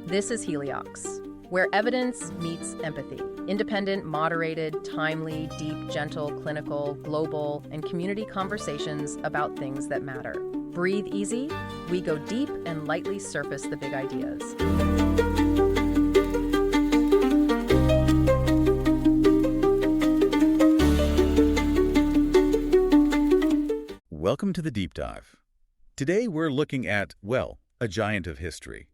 This is Heliox, where evidence meets empathy. Independent, moderated, timely, deep, gentle, clinical, global, and community conversations about things that matter. Breathe easy. We go deep and lightly surface the big ideas. Welcome to the Deep Dive. Today we're looking at, well, a giant of history.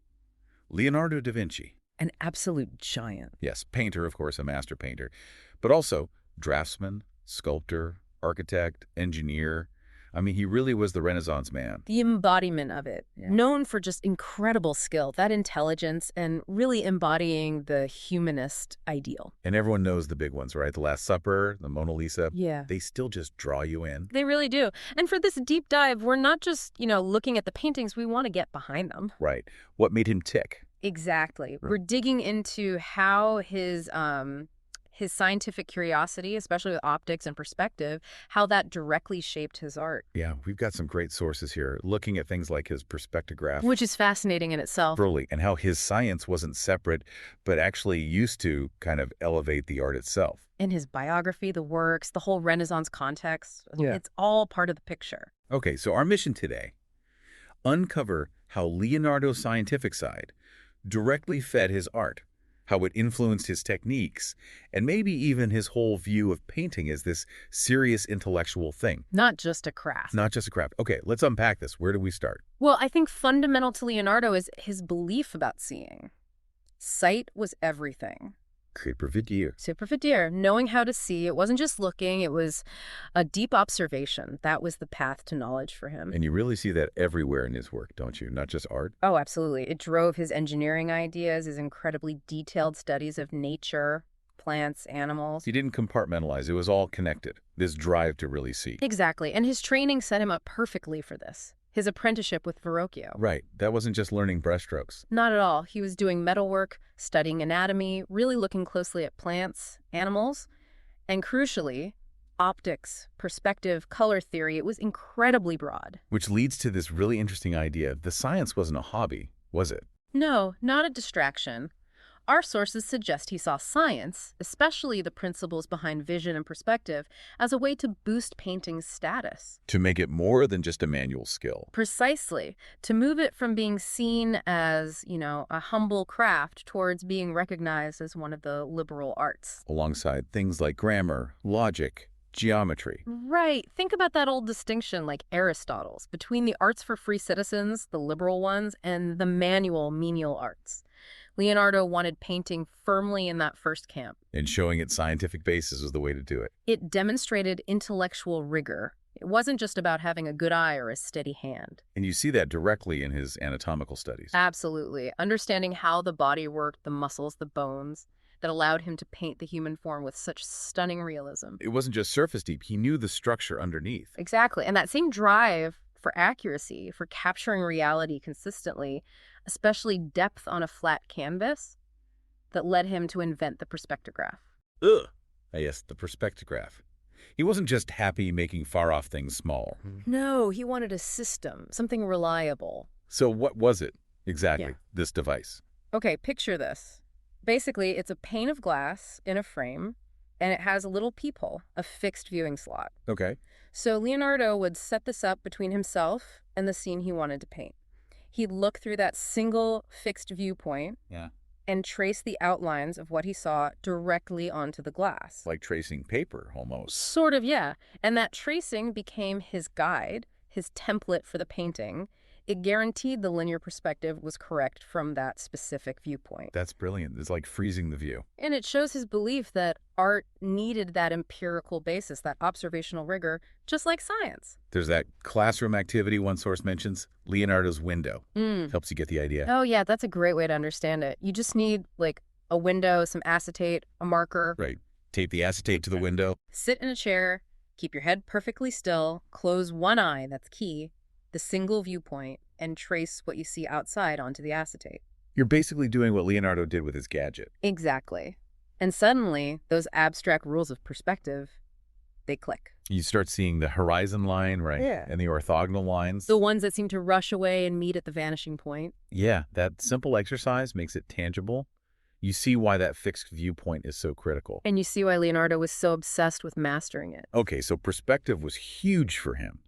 Leonardo da Vinci. An absolute giant. Yes, painter, of course, a master painter, but also draftsman, sculptor, architect, engineer. I mean, he really was the Renaissance man. The embodiment of it. Yeah. Known for just incredible skill, that intelligence, and really embodying the humanist ideal. And everyone knows the big ones, right? The Last Supper, the Mona Lisa. Yeah. They still just draw you in. They really do. And for this deep dive, we're not just, looking at the paintings. We want to get behind them. Right. What made him tick? Exactly. We're digging into how his scientific curiosity, especially with optics and perspective, how that directly shaped his art. Yeah, we've got some great sources here, looking at things like his perspective. Which is fascinating in itself. Totally, and how his science wasn't separate, but actually used to kind of elevate the art itself. In his biography, the works, the whole Renaissance context, It's all part of the picture. Okay, so our mission today, uncover how Leonardo's scientific side directly fed his art, how it influenced his techniques, and maybe even his whole view of painting as this serious intellectual thing. Not just a craft. Not just a craft. Okay, let's unpack this. Where do we start? Well, I think fundamental to Leonardo is his belief about seeing. Sight was everything. Supervidir. Knowing how to see. It wasn't just looking. It was a deep observation. That was the path to knowledge for him. And you really see that everywhere in his work, don't you? Not just art? Oh, absolutely. It drove his engineering ideas, his incredibly detailed studies of nature, plants, animals. He didn't compartmentalize. It was all connected. This drive to really see. Exactly. And his training set him up perfectly for this. His apprenticeship with Verrocchio. Right. That wasn't just learning brushstrokes. Not at all. He was doing metalwork, studying anatomy, really looking closely at plants, animals, and crucially, optics, perspective, color theory. It was incredibly broad. Which leads to this really interesting idea. The science wasn't a hobby, was it? No, not a distraction. Our sources suggest he saw science, especially the principles behind vision and perspective, as a way to boost painting's status. To make it more than just a manual skill. Precisely. To move it from being seen as, a humble craft towards being recognized as one of the liberal arts. Alongside things like grammar, logic, geometry. Right. Think about that old distinction like Aristotle's between the arts for free citizens, the liberal ones, and the manual, menial arts. Leonardo wanted painting firmly in that first camp. And showing its scientific basis was the way to do it. It demonstrated intellectual rigor. It wasn't just about having a good eye or a steady hand. And you see that directly in his anatomical studies. Absolutely. Understanding how the body worked, the muscles, the bones, that allowed him to paint the human form with such stunning realism. It wasn't just surface deep. He knew the structure underneath. Exactly. And that same drive for accuracy, for capturing reality consistently, especially depth on a flat canvas, that led him to invent the perspective. Yes, the perspective. He wasn't just happy making far-off things small. No, he wanted a system, something reliable. So what was it exactly, this device? Okay, picture this. Basically, it's a pane of glass in a frame, and it has a little peephole, a fixed viewing slot. Okay. So Leonardo would set this up between himself and the scene he wanted to paint. He'd look through that single fixed viewpoint and trace the outlines of what he saw directly onto the glass. Like tracing paper, almost. Sort of, yeah. And that tracing became his guide, his template for the painting. It guaranteed the linear perspective was correct from that specific viewpoint. That's brilliant. It's like freezing the view. And it shows his belief that art needed that empirical basis, that observational rigor, just like science. There's that classroom activity one source mentions, Leonardo's window. Helps you get the idea. Oh, yeah, that's a great way to understand it. You just need, a window, some acetate, a marker. Right. Tape the acetate to the window. Sit in a chair, keep your head perfectly still, close one eye, that's key, the single viewpoint, and trace what you see outside onto the acetate. You're basically doing what Leonardo did with his gadget. Exactly. And suddenly, those abstract rules of perspective, they click. You start seeing the horizon line, right? Yeah. And the orthogonal lines. The ones that seem to rush away and meet at the vanishing point. Yeah, that simple exercise makes it tangible. You see why that fixed viewpoint is so critical. And you see why Leonardo was so obsessed with mastering it. Okay, so perspective was huge for him.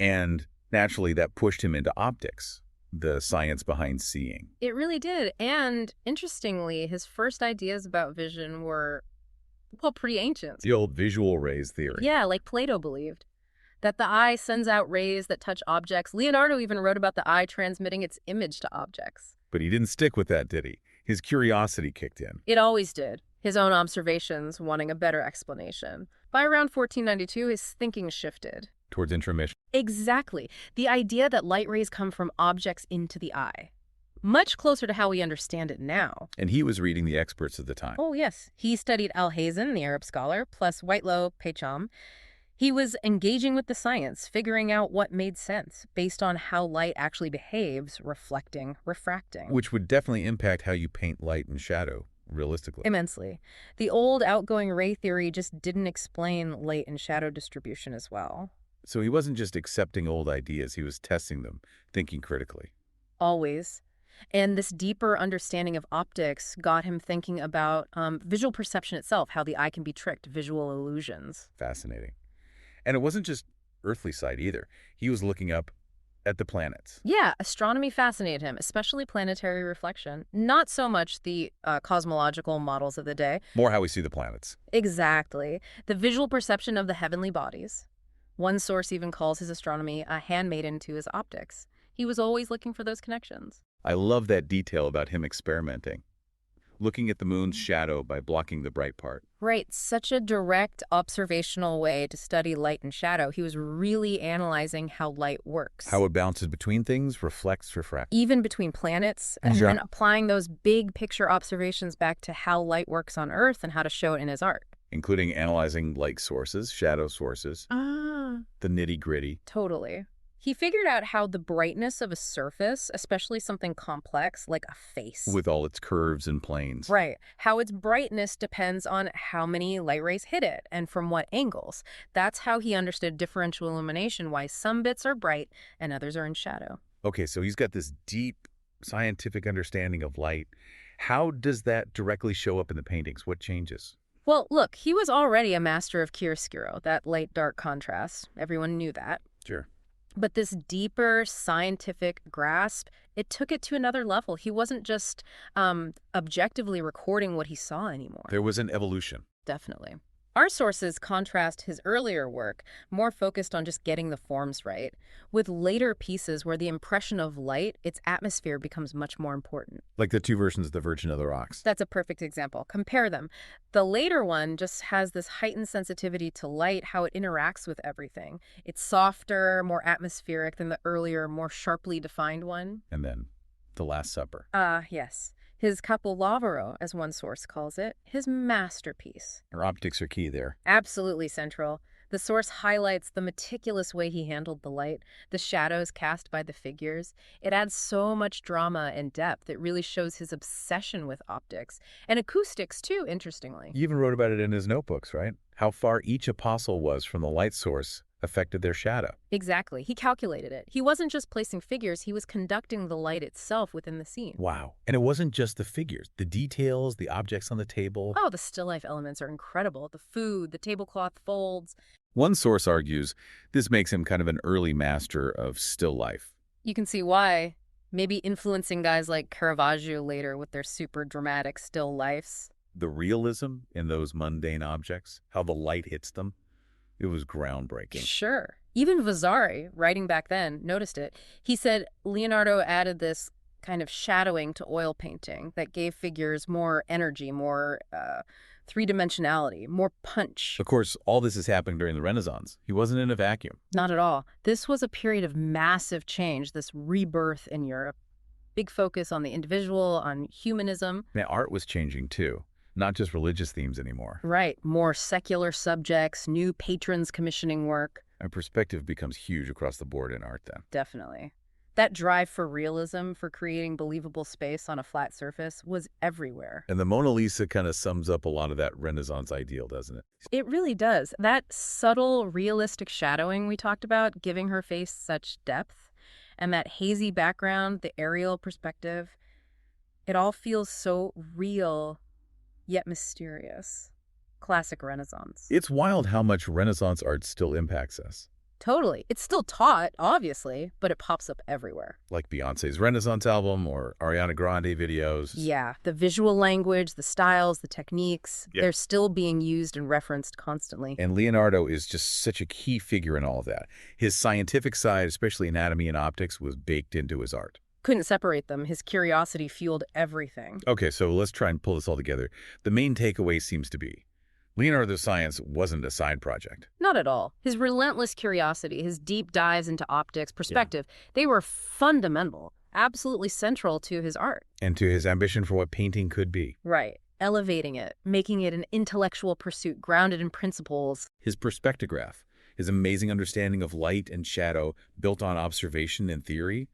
And naturally, that pushed him into optics, the science behind seeing. It really did. And interestingly, his first ideas about vision were, well, pretty ancient. The old visual rays theory. Yeah, like Plato believed. That the eye sends out rays that touch objects. Leonardo even wrote about the eye transmitting its image to objects. But he didn't stick with that, did he? His curiosity kicked in. It always did. His own observations wanting a better explanation. By around 1492, his thinking shifted. Towards intromission. Exactly. The idea that light rays come from objects into the eye. Much closer to how we understand it now. And he was reading the experts of the time. Oh, yes. He studied Alhazen, the Arab scholar, plus Whitelow, Pecham. He was engaging with the science, figuring out what made sense based on how light actually behaves, reflecting, refracting. Which would definitely impact how you paint light and shadow, realistically. Immensely. The old outgoing ray theory just didn't explain light and shadow distribution as well. So he wasn't just accepting old ideas, he was testing them, thinking critically. Always. And this deeper understanding of optics got him thinking about visual perception itself, how the eye can be tricked, visual illusions. Fascinating. And it wasn't just earthly sight either. He was looking up at the planets. Yeah, astronomy fascinated him, especially planetary reflection. Not so much the cosmological models of the day. More how we see the planets. Exactly. The visual perception of the heavenly bodies. One source even calls his astronomy a handmaiden to his optics. He was always looking for those connections. I love that detail about him experimenting. Looking at the moon's shadow by blocking the bright part. Right, such a direct observational way to study light and shadow. He was really analyzing how light works. How it bounces between things, reflects, refracts. Even between planets, and then applying those big picture observations back to how light works on Earth and how to show it in his art. Including analyzing light sources, shadow sources, the nitty-gritty. Totally. He figured out how the brightness of a surface, especially something complex like a face. With all its curves and planes. Right. How its brightness depends on how many light rays hit it and from what angles. That's how he understood differential illumination, why some bits are bright and others are in shadow. Okay, so he's got this deep scientific understanding of light. How does that directly show up in the paintings? What changes? Well, look, he was already a master of chiaroscuro, that light-dark contrast. Everyone knew that. Sure. But this deeper scientific grasp, it took it to another level. He wasn't just objectively recording what he saw anymore. There was an evolution. Definitely. Our sources contrast his earlier work, more focused on just getting the forms right, with later pieces where the impression of light, its atmosphere, becomes much more important. Like the two versions of the Virgin of the Rocks. That's a perfect example. Compare them. The later one just has this heightened sensitivity to light, how it interacts with everything. It's softer, more atmospheric than the earlier, more sharply defined one. And then the Last Supper. Yes. His Capolavoro, as one source calls it, his masterpiece. Our optics are key there. Absolutely central. The source highlights the meticulous way he handled the light, the shadows cast by the figures. It adds so much drama and depth. It really shows his obsession with optics. And acoustics, too, interestingly. He even wrote about it in his notebooks, right? How far each apostle was from the light source affected their shadow. Exactly. He calculated it. He wasn't just placing figures, he was conducting the light itself within the scene. Wow. And it wasn't just the figures, the details, the objects on the table. Oh, the still life elements are incredible. The food, the tablecloth folds. One source argues this makes him kind of an early master of still life. You can see why. Maybe influencing guys like Caravaggio later with their super dramatic still lifes. The realism in those mundane objects, how the light hits them. It was groundbreaking. Sure. Even Vasari, writing back then, noticed it. He said Leonardo added this kind of shadowing to oil painting that gave figures more energy, more three-dimensionality, more punch. Of course, all this is happening during the Renaissance. He wasn't in a vacuum. Not at all. This was a period of massive change, this rebirth in Europe. Big focus on the individual, on humanism. Now, art was changing too. Not just religious themes anymore. Right. More secular subjects, new patrons commissioning work. Our perspective becomes huge across the board in art then. Definitely. That drive for realism, for creating believable space on a flat surface, was everywhere. And the Mona Lisa kind of sums up a lot of that Renaissance ideal, doesn't it? It really does. That subtle, realistic shadowing we talked about, giving her face such depth, and that hazy background, the aerial perspective, it all feels so real, yet mysterious. Classic Renaissance. It's wild how much Renaissance art still impacts us. Totally. It's still taught, obviously, but it pops up everywhere. Like Beyoncé's Renaissance album or Ariana Grande videos. Yeah, the visual language, the styles, the techniques, Yeah. they're still being used and referenced constantly. And Leonardo is just such a key figure in all of that. His scientific side, especially anatomy and optics, was baked into his art. Couldn't separate them. His curiosity fueled everything. Okay, so let's try and pull this all together. The main takeaway seems to be Leonardo's science wasn't a side project. Not at all. His relentless curiosity, his deep dives into optics, perspective, they were fundamental, absolutely central to his art. And to his ambition for what painting could be. Right. Elevating it, making it an intellectual pursuit grounded in principles. His perspectograph, his amazing understanding of light and shadow built on observation and theory,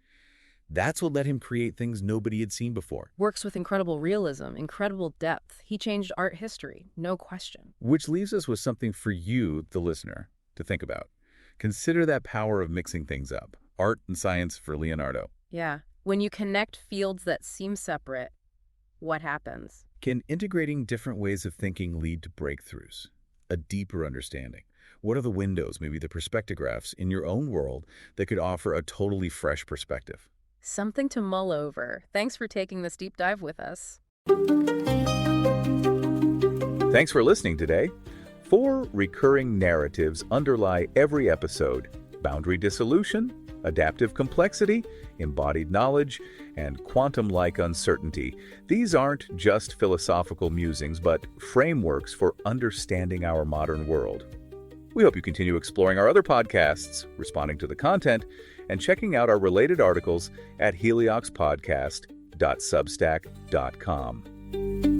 that's what let him create things nobody had seen before. Works with incredible realism, incredible depth. He changed art history, no question. Which leaves us with something for you, the listener, to think about. Consider that power of mixing things up. Art and science for Leonardo. Yeah. When you connect fields that seem separate, what happens? Can integrating different ways of thinking lead to breakthroughs? A deeper understanding? What are the windows, maybe the perspectographs, in your own world that could offer a totally fresh perspective? Something to mull over. Thanks for taking this deep dive with us. Thanks for listening today. 4 recurring narratives underlie every episode: boundary dissolution, adaptive complexity, embodied knowledge, and quantum-like uncertainty. These aren't just philosophical musings, but frameworks for understanding our modern world. We hope you continue exploring our other podcasts, responding to the content, and checking out our related articles at helioxpodcast.substack.com.